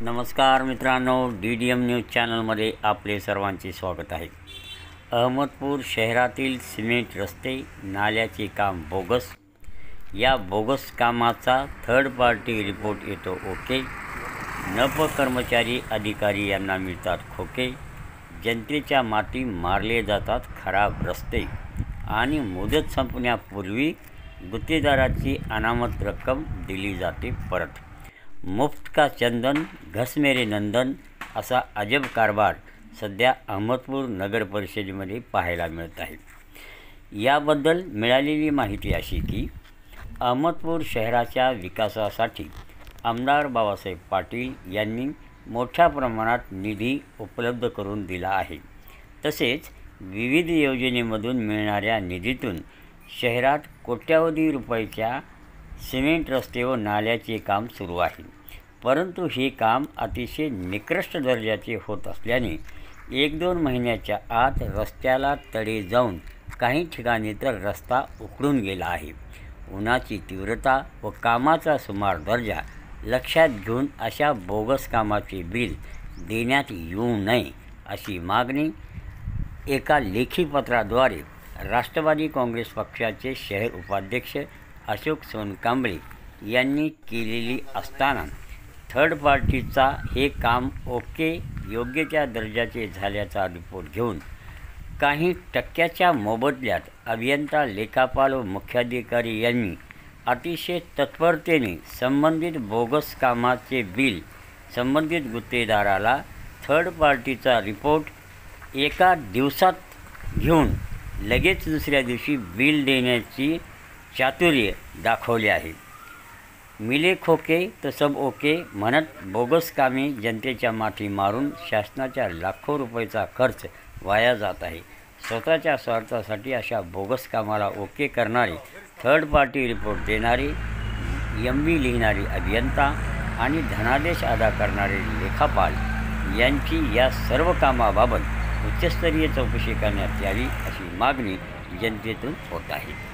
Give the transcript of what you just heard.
नमस्कार मित्रांनो, DDM news चॅनलमध्ये आपले सर्वांचे स्वागत आहे। अहमदपूर शहरातील सिमेंट रस्ते नाल्याचे काम बोगस। या बोगस कामाचा थर्ड पार्टी रिपोर्ट येतो ओके। नप कर्मचारी अधिकारी यांना मिळतात खोके। जनतेच्या माती मारले जातात खराब रस्ते आणि मुदत संपण्यापूर्वी गुत्तेदाराची अनामत रक्कम दिली जाते परत। मुफ्त का चंदन घस मेरे नंदन असा अजब कारभार सध्या अहमदपूर नगर परिषदेमध्ये पाहायला मिळत आहे। याबद्दल मिळालेली माहिती अशी की अहमदपूर शहराच्या विकासासाठी आमदार बाबासाहेब पाटील यांनी मोठ्या प्रमाणात निधी उपलब्ध करून दिला आहे। तसेच विविध योजनेमधून मिळणाऱ्या निधीतून शहरात कोट्यावधी रुपयाच्या सिमेंट रस्ते व नाल्याचे काम सुरू आहे। परंतु हे काम अतिशय निकृष्ट दर्जाचे होत असल्याने 1-2 महिन्याच्या आत रस्त्याला तडे जाऊन काही ठिकाणी तर रस्ता उखडून गेला आहे। उन्हाची तीव्रता व कामाचा सुमार दर्जा लक्षात घेऊन अशा बोगस कामाचे बिल देण्यात येऊ नये अशी मागणी एका लेखी पत्राद्वारे राष्ट्रवादी काँग्रेस पक्षाचे शहर उपाध्यक्ष अशोक सोनकांबळे यांनी केलेली असताना थर्ड पार्टीचा हे काम ओके योग्य दर्जाचे झाल्याचा रिपोर्ट घेऊन काही टक्क्याच्या मोबदल्यात अभियंता लेखापाल व मुख्याधिकारी यांनी अतिशय तत्परतेने संबंधित बोगस कामाचे बिल संबंधित गुत्तेदाराला थर्ड पार्टीचा रिपोर्ट एका दिवसात घेऊन लगेच दुसऱ्या दिवशी बिल देण्याची चातुर्य दाखवले आहे। मिले खोके तो सब ओके म्हणत बोगस कामे जनतेच्या माथी मारून शासनाच्या लाखो रुपयाचा खर्च वाया जात आहे। स्वतःच्या स्वार्थासाठी अशा बोगस कामाला ओके करणारे, थर्ड पार्टी रिपोर्ट देणारे, MB लिहिणारे अभियंता आणि धनादेश अदा करणारे लेखापाल यांची या सर्व कामाबाबत उच्चस्तरीय चौकशी करण्यात यावी अशी मागणी जनतेतून होत आहे।